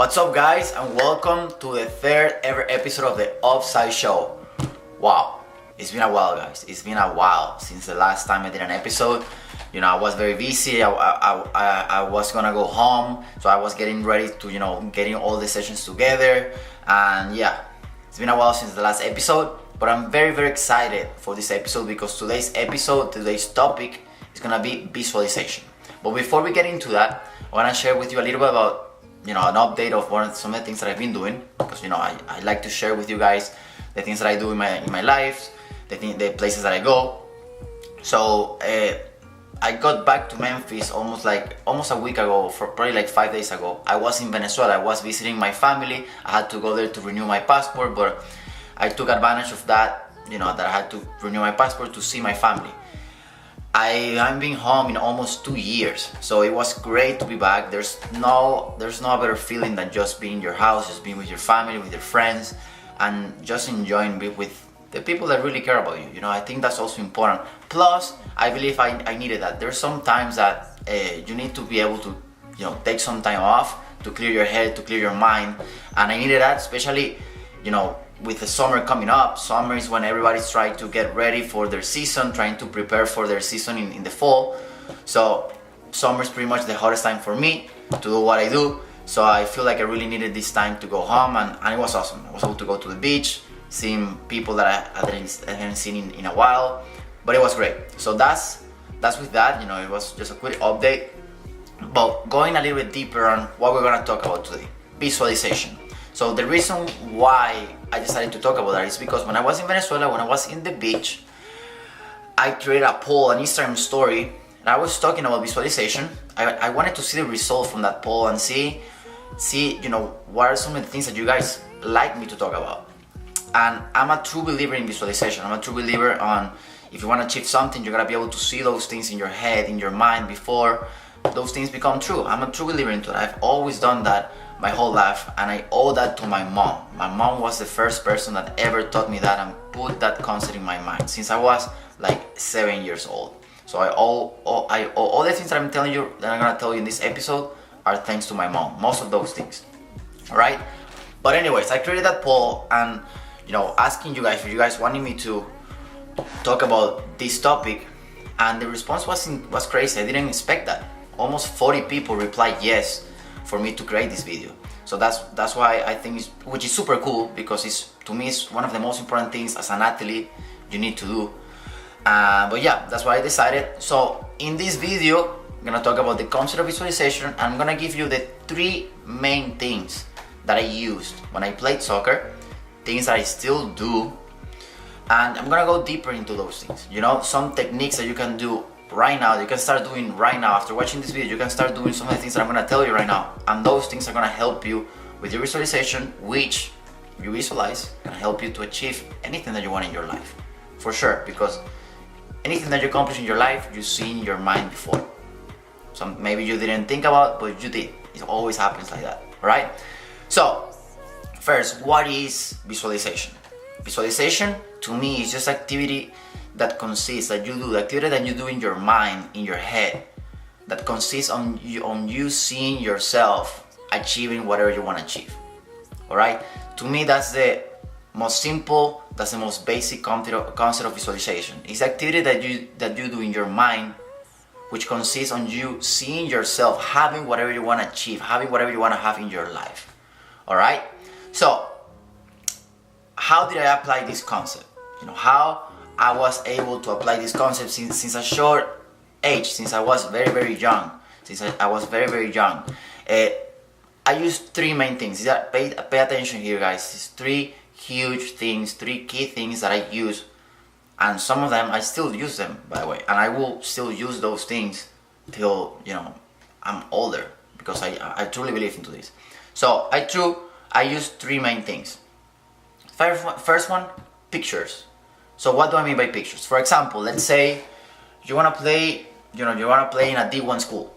What's up, guys, and welcome to the third ever episode of the Offside show. Wow, it's been a while, guys. It's been a while since the last time I did an episode. You know, I was very busy. I was gonna go home, so I was getting ready to, getting all the sessions together. And yeah, it's been a while since the last episode, but I'm very, very excited for this episode because today's topic is gonna be visualization. But before we get into that, I wanna share with you a little bit about an update of some of the things that I've been doing, because I like to share with you guys the things that I do in my life, the places that I go. So I got back to Memphis almost a week ago, probably like 5 days ago. I was in Venezuela. I was visiting my family. I had to go there to renew my passport, but I took advantage of that, that I had to renew my passport to see my family. I haven't been home in almost 2 years, so it was great to be back. There's no better feeling than just being in your house, just being with your family, with your friends, and just enjoying being with the people that really care about you. I think that's also important. Plus, I believe I needed that. There's some times that you need to be able to, take some time off to clear your head, to clear your mind, and I needed that, especially, with the summer coming up. Summer is when everybody's trying to get ready for their season, trying to prepare for their season in the fall. So summer is pretty much the hottest time for me to do what I do. So I feel like I really needed this time to go home, and it was awesome. I was able to go to the beach, seeing people that I hadn't seen in a while, but it was great. So that's with that. It was just a quick update. But going a little bit deeper on what we're gonna talk about today, visualization. So the reason why I decided to talk about that is because when I was in Venezuela, when I was in the beach, I created a poll, an Instagram story, and I was talking about visualization. I wanted to see the result from that poll and see what are some of the things that you guys like me to talk about. And I'm a true believer in visualization. I'm a true believer on, if you want to achieve something, you're gonna be able to see those things in your head, in your mind, before those things become true. I'm a true believer into it. I've always done that my whole life, and I owe that to my mom. My mom was the first person that ever taught me that and put that concept in my mind since I was like 7 years old. So I owe all the things that I'm telling you, that I'm gonna tell you in this episode, are thanks to my mom. Most of those things, all right? But anyways, I created that poll and asking you guys if you guys wanted me to talk about this topic, and the response was crazy. I didn't expect that. Almost 40 people replied yes for me to create this video. So that's why I think which is super cool, because to me it's one of the most important things as an athlete you need to do. But yeah, that's why I decided. So in this video, I'm gonna talk about the concept of visualization, and I'm gonna give you the 3 main things that I used when I played soccer, things that I still do, and I'm gonna go deeper into those things. Some techniques that you can do right now, you can start doing right now. After watching this video, you can start doing some of the things that I'm gonna tell you right now, and those things are gonna help you with your visualization, which you visualize can help you to achieve anything that you want in your life, for sure, because anything that you accomplish in your life, you see in your mind before. So maybe you didn't think about, but you did. It always happens like that, right? So first, what is visualization? Visualization to me is just activity that consists, the activity that you do in your mind, in your head, that consists on you seeing yourself achieving whatever you want to achieve. All right? To me, that's the most simple, that's the most basic concept of visualization. It's activity that you do in your mind, which consists on you seeing yourself having whatever you want to achieve, having whatever you want to have in your life. All right? So how did I apply this concept? How I was able to apply this concept since a short age, since I was very, very young. I used 3 main things. Pay attention here, guys. It's 3 huge things, 3 key things that I use, and some of them I still use them, by the way, and I will still use those things till I'm older, because I truly believe into this. So I use 3 main things. First one, pictures. So what do I mean by pictures? For example, let's say you want to play, in a D1 school,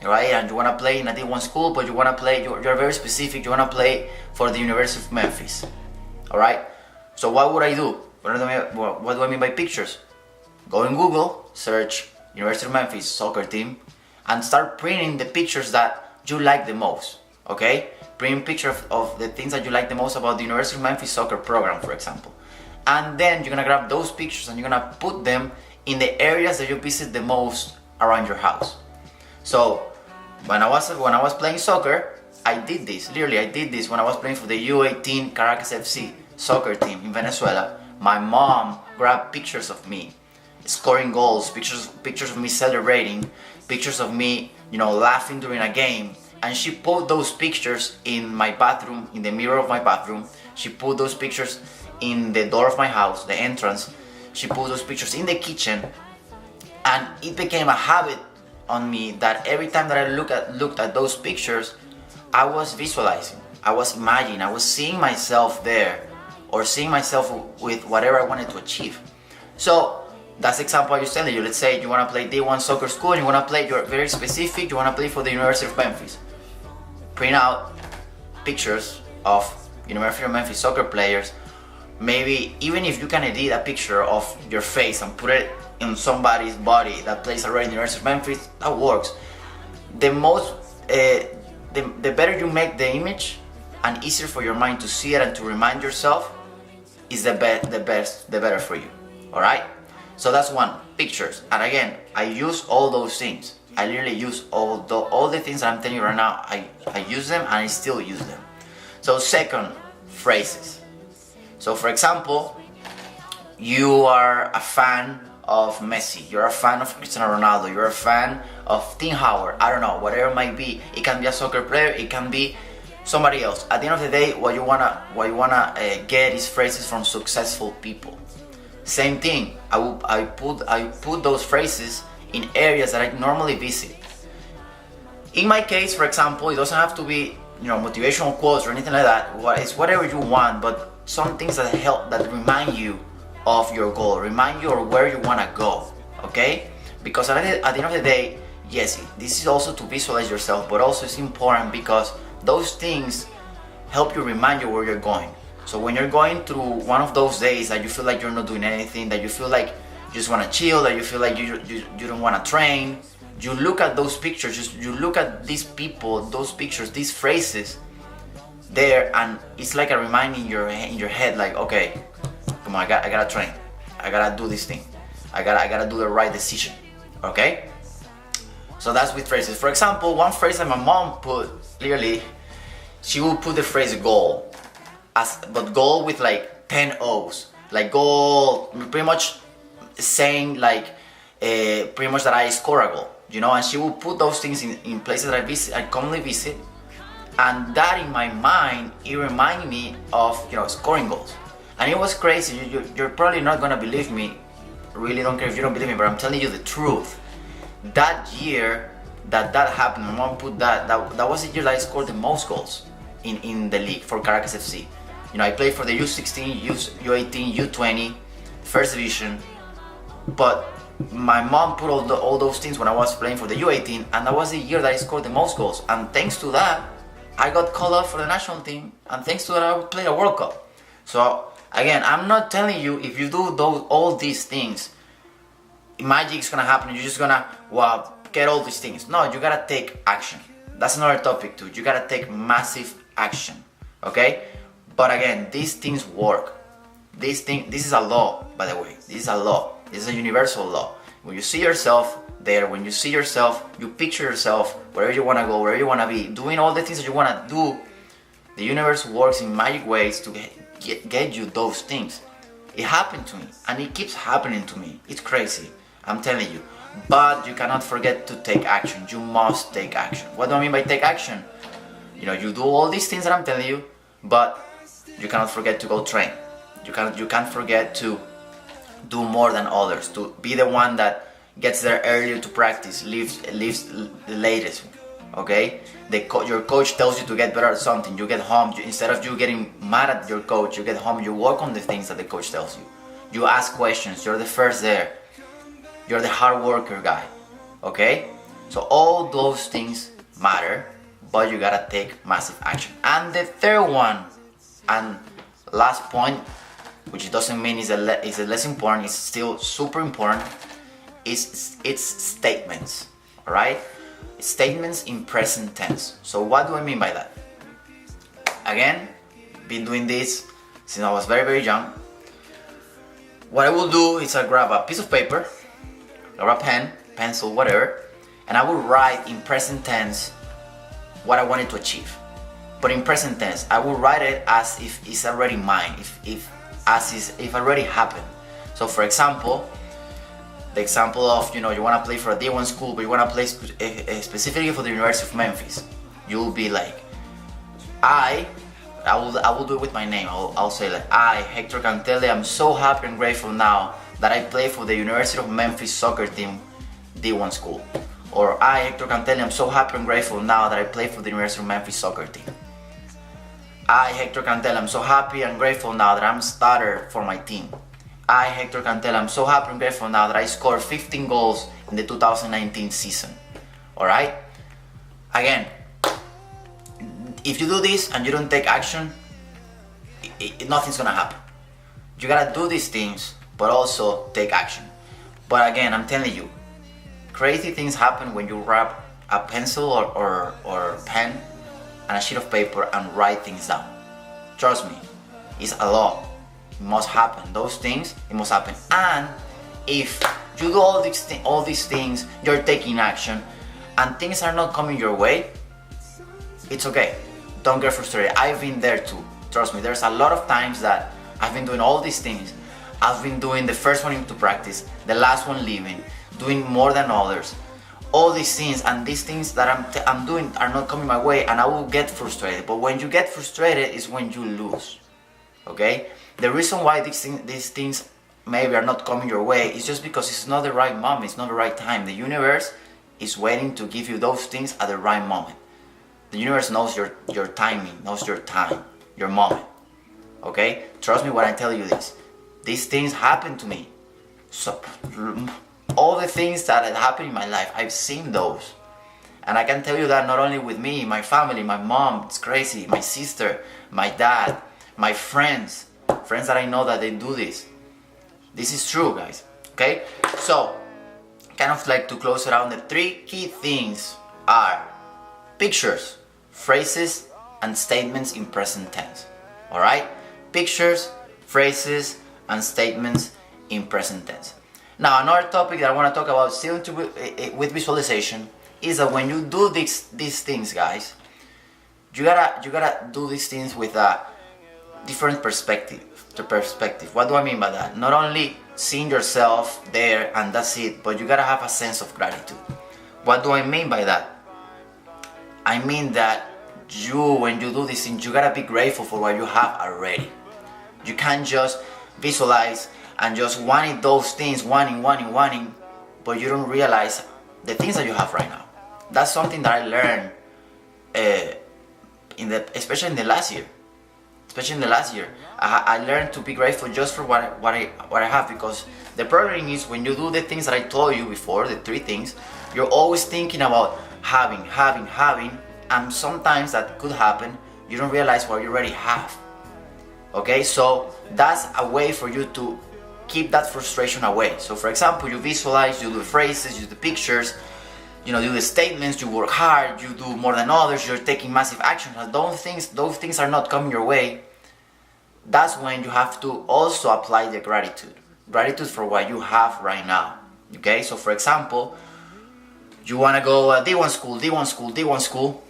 right? And you want to play in a D1 school, but you're very specific. You want to play for the University of Memphis, all right? So what would I do? What do I mean by pictures? Go in Google, search University of Memphis soccer team, and start printing the pictures that you like the most, okay? print pictures of the things that you like the most about the University of Memphis soccer program, for example. And then you're gonna grab those pictures and you're gonna put them in the areas that you visit the most around your house. So when I was playing soccer, I did this. Literally, I did this when I was playing for the U18 Caracas FC soccer team in Venezuela. My mom grabbed pictures of me scoring goals, pictures of me celebrating, pictures of me, laughing during a game. And she put those pictures in my bathroom, in the mirror of my bathroom. She put those pictures in the door of my house, the entrance. She put those pictures in the kitchen. And it became a habit on me that every time that I looked at those pictures, I was visualizing, I was imagining, I was seeing myself there, or seeing myself with whatever I wanted to achieve. So that's the example I was telling you. Let's say you want to play D1 soccer school and you want to play, you're very specific, you want to play for the University of Memphis. Print out pictures of University of Memphis soccer players. Maybe even if you can edit a picture of your face and put it in somebody's body that plays already in the University of Memphis, that works. The better you make the image and easier for your mind to see it and to remind yourself, is the better for you. Alright? So that's one, pictures. And again, I use all those things. I literally use all the things that I'm telling you right now. I use them and I still use them. So second, phrases. So for example, you are a fan of Messi, you're a fan of Cristiano Ronaldo, you're a fan of Tim Howard, I don't know, whatever it might be. It can be a soccer player, it can be somebody else. At the end of the day, what you wanna get is phrases from successful people. Same thing, I put those phrases in areas that I normally visit. In my case, for example, it doesn't have to be motivational quotes or anything like that. It's whatever you want, but some things that remind you of your goal, remind you of where you want to go, okay? Because at the end of the day, yes, this is also to visualize yourself, but also it's important because those things help you remind you where you're going. So when you're going through one of those days that you feel like you're not doing anything, that you feel like you just want to chill, that you feel like you don't want to train, you look at those pictures, you look at these people, those pictures, these phrases there, and it's like a reminder in your head, like, okay, come on, I gotta train, I gotta do this thing, I gotta do the right decision, okay? So that's with phrases. For example, one phrase that my mom put, clearly, she would put the phrase goal, but goal with like 10 O's, like goal, pretty much saying like, pretty much that I score a goal, and she would put those things in places that I commonly visit, and that in my mind, it reminded me of, scoring goals. And it was crazy. You're probably not gonna believe me. Really don't care if you don't believe me, but I'm telling you the truth. That year that happened, my mom put that was the year that I scored the most goals in the league for Caracas FC. I played for the U16, U18, U20, first division, but my mom put all those things when I was playing for the U18, and that was the year that I scored the most goals. And thanks to that, I got called up for the national team, and thanks to that, I played a World Cup. So again, I'm not telling you if you do all these things, magic's gonna happen. You're just gonna get all these things. No, you gotta take action. That's another topic too. You gotta take massive action. Okay? But again, these things work. This is a law, by the way. This is a law. This is a universal law. When you see yourself there, when you see yourself, you picture yourself wherever you wanna go, wherever you wanna be, doing all the things that you wanna do. The universe works in magic ways to get you those things. It happened to me, and it keeps happening to me. It's crazy, I'm telling you. But you cannot forget to take action. You must take action. What do I mean by take action? You do all these things that I'm telling you, but you cannot forget to go train. You can't forget to do more than others, to be the one that gets there earlier to practice, leaves the latest. Okay? Your coach tells you to get better at something. You get home, instead of you getting mad at your coach, you get home, you work on the things that the coach tells you. You ask questions, you're the first there. You're the hard worker guy. Okay? So all those things matter, but you gotta take massive action. And the third one, and last point, which doesn't mean is less important, it's still super important, is its statements. Alright? Statements in present tense. So what do I mean by that? again, been doing this since I was very, very young. What I will do is I grab a piece of paper, grab a pen, pencil, whatever, and I will write in present tense what I wanted to achieve. But in present tense, I will write it as if it's already mine, if already happened. So for example, the example of, you want to play for a D1 school, but you want to play specifically for the University of Memphis. You'll be like, I will do it with my name. I'll say like, I, Hector Cantele, I'm so happy and grateful now that I play for the University of Memphis soccer team D1 school. Or I, Hector Cantele, I'm so happy and grateful now that I play for the University of Memphis soccer team. I, Hector Cantele, I'm so happy and grateful now that I'm starter for my team. I, Hector Cantele, I'm so happy and grateful now that I scored 15 goals in the 2019 season. Alright? Again, if you do this and you don't take action, nothing's gonna happen. You gotta do these things, but also take action. But again, I'm telling you, crazy things happen when you grab a pencil or pen and a sheet of paper and write things down. Trust me, it's a law. It must happen. Those things, it must happen. And if you do all these things, you're taking action, and things are not coming your way, it's okay. Don't get frustrated. I've been there too. Trust me, there's a lot of times that I've been doing all these things. I've been doing the first one into practice, the last one leaving, doing more than others. All these things, and these things that I'm doing are not coming my way, and I will get frustrated. But when you get frustrated is when you lose. Okay? The reason why these things maybe are not coming your way is just because it's not the right moment, it's not the right time. The universe is waiting to give you those things at the right moment. The universe knows your timing, knows your time, your moment. Okay? Trust me when I tell you this. These things happen to me. So, all the things that have happened in my life, I've seen those. And I can tell you that not only with me, my family, my mom, it's crazy, my sister, my dad, my friends that I know that they do this. This is true, guys. Okay? So, kind of like to close it out, the 3 key things are pictures, phrases, and statements in present tense. Alright? Pictures, phrases, and statements in present tense. Now, another topic that I want to talk about still with visualization is that when you do these things, guys, you gotta do these things with a different perspective. What do I mean by that? Not only seeing yourself there and that's it, but you gotta have a sense of gratitude. What do I mean by that? I mean that when you do these things, you gotta be grateful for what you have already. You can't just visualize and just wanting those things, wanting, but you don't realize the things that you have right now. That's something that I learned, especially in the last year. I learned to be grateful just for what I have, because the problem is when you do the things that I told you before, the 3 things, you're always thinking about having, and sometimes that could happen, you don't realize what you already have. Okay, so that's a way for you to keep that frustration away. So for example, you visualize, you do the phrases, you do the pictures, do the statements, you work hard, you do more than others, you're taking massive action. Those things are not coming your way. That's when you have to also apply the gratitude for what you have right now. Okay, so for example, you want to go D1 school,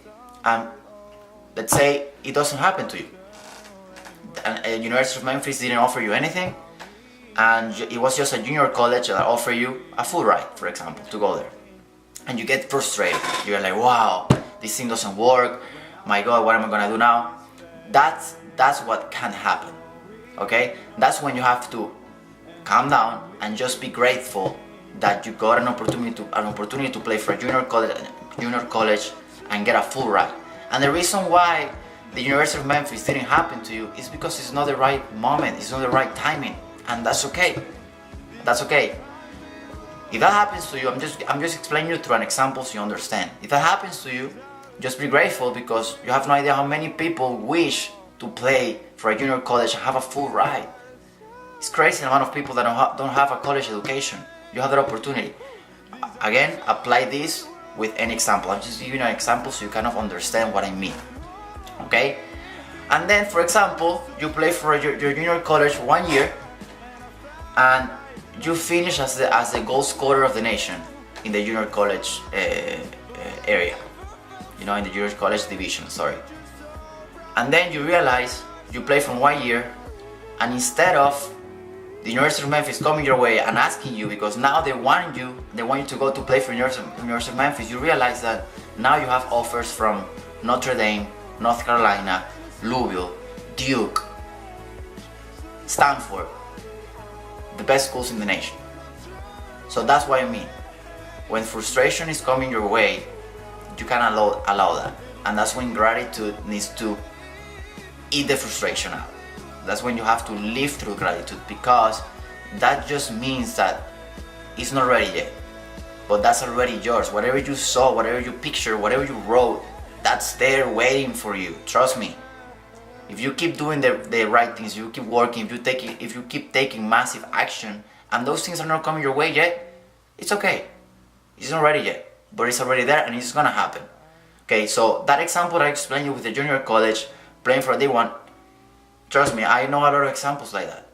and let's say it doesn't happen to you. And University of Memphis didn't offer you anything, and it was just a junior college that offered you a full ride, for example, to go there. And you get frustrated. You're like, wow, this thing doesn't work. My God, what am I gonna do now? That's what can happen. Okay? That's when you have to calm down and just be grateful that you got an opportunity to play for a junior college and get a full ride. And the reason why the University of Memphis didn't happen to you is because it's not the right moment, it's not the right timing, and that's okay. That's okay. If that happens to you, I'm just explaining you through an example so you understand. If that happens to you, just be grateful, because you have no idea how many people wish to play for a junior college and have a full ride. It's crazy the amount of people that don't have a college education. You have that opportunity. Again, apply this with an example. I'm just giving you an example so you kind of understand what I mean. Okay? And then, for example, you play for your junior college for 1 year, and you finish as the goal scorer of the nation in the junior college area, in the junior college division, sorry. And then you realize you play for 1 year, and instead of the University of Memphis coming your way and asking you, because now they want you to go to play for University of Memphis, you realize that now you have offers from Notre Dame, North Carolina, Louisville, Duke, Stanford, the best schools in the nation. So that's what I mean. When frustration is coming your way, you can allow that. And that's when gratitude needs to eat the frustration out. That's when you have to live through gratitude, because that just means that it's not ready yet. But that's already yours. Whatever you saw, whatever you pictured, whatever you wrote, that's there waiting for you. Trust me. If you keep doing the right things, you keep working, if you keep taking massive action, and those things are not coming your way yet, it's okay. It's not ready yet, but it's already there, and it's gonna happen. Okay, so that example I explained you with the junior college, playing for a D1, trust me, I know a lot of examples like that.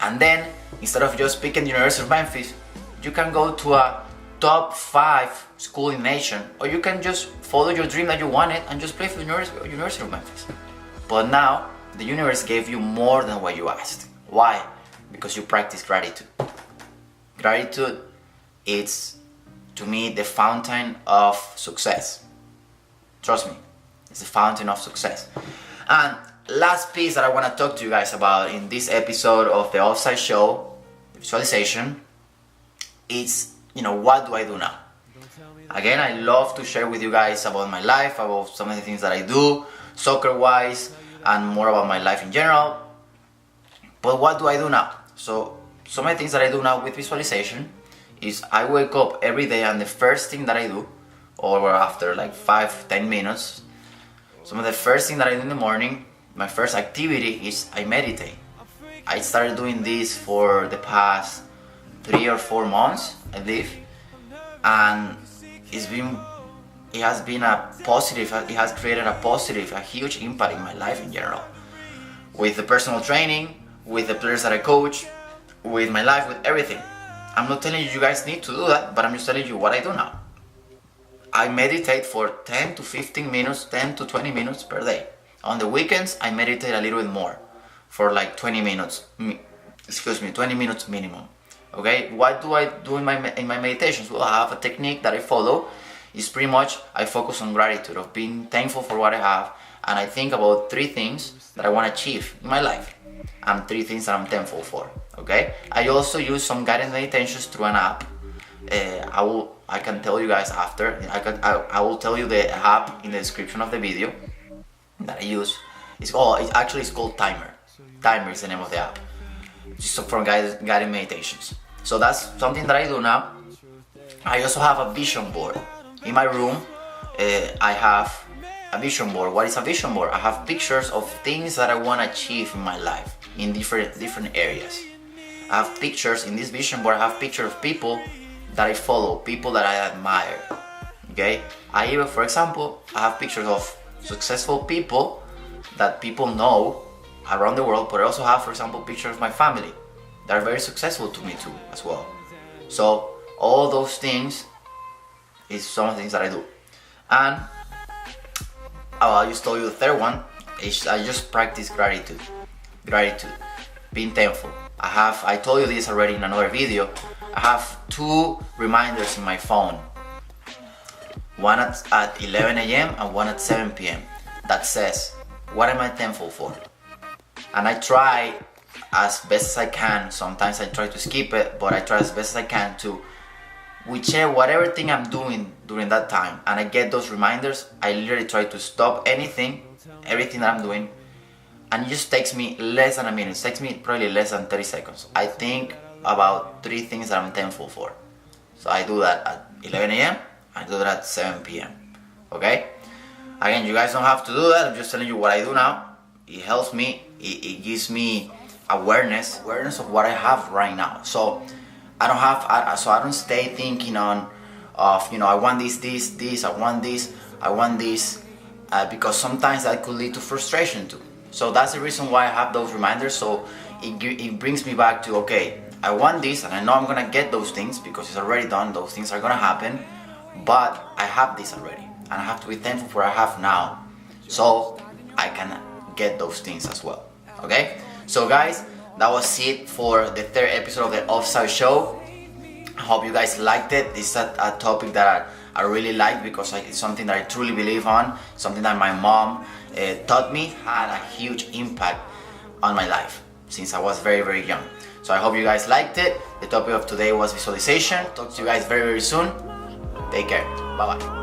And then, instead of just picking the University of Memphis, you can go to a top 5 school in the nation, or you can just follow your dream that you wanted and just play for the University of Memphis. But now, the universe gave you more than what you asked. Why? Because you practice gratitude. Gratitude is, to me, the fountain of success. Trust me, it's the fountain of success. And last piece that I want to talk to you guys about in this episode of the Offside Show, visualization, is, what do I do now? Again, I love to share with you guys about my life, about some of the things that I do, soccer-wise, and more about my life in general. But what do I do now? So, some of the things that I do now with visualization is I wake up every day, and the first thing that I do, or after like 5-10 minutes, some of the first thing that I do in the morning, my first activity is I meditate. I started doing this for the past 3 or 4 months, I believe, and it has been a positive, it has created a huge impact in my life in general. With the personal training, with the players that I coach, with my life, with everything. I'm not telling you guys need to do that, but I'm just telling you what I do now. I meditate for 10 to 15 minutes, 10 to 20 minutes per day. On the weekends, I meditate a little bit more, for like 20 minutes, 20 minutes minimum. Okay, what do I do in my meditations? Well, I have a technique that I follow. It's pretty much, I focus on gratitude, of being thankful for what I have, and I think about 3 things that I want to achieve in my life, and 3 things that I'm thankful for. Okay, I also use some guided meditations through an app. I can tell you guys after. I will tell you the app in the description of the video that I use. It's called Timer. Timer is the name of the app. Just for guided meditations. So that's something that I do now. I also have a vision board. In my room, I have a vision board. What is a vision board? I have pictures of things that I want to achieve in my life in different areas. I have pictures in this vision board. I have pictures of people that I follow, people that I admire. Okay? For example, I have pictures of successful people that people know around the world, but I also have, for example, pictures of my family that are very successful to me too, as well. So all those things is some of the things that I do. And I just told you the third one is I just practice gratitude, being thankful. I told you this already in another video. I have 2 reminders in my phone, one at 11 a.m. and one at 7 p.m. that says, what am I thankful for? And I try as best as I can. Sometimes I try to skip it, but I try as best as I can to whatever thing I'm doing during that time, and I get those reminders. I literally try to stop everything that I'm doing, and it just takes me less than a minute. It takes me probably less than 30 seconds. I think about 3 things that I'm thankful for. So I do that at 11 a.m. I do that at 7 p.m. Okay? Again, you guys don't have to do that. I'm just telling you what I do now. It helps me. It gives me awareness of what I have right now. So I don't stay thinking I want this, I want this, because sometimes that could lead to frustration too. So that's the reason why I have those reminders. So it brings me back to, okay, I want this and I know I'm gonna get those things because it's already done. Those things are gonna happen, but I have this already and I have to be thankful for what I have now, so I can get those things as well. Okay, so guys, that was it for the third episode of the Offside show. I hope you guys liked it. This is a topic that I really like because it's something that I truly believe on, something that my mom taught me, had a huge impact on my life since I was very, very young. So I hope you guys liked it. The topic of today was visualization. Talk to you guys very, very soon. Take care. Bye bye.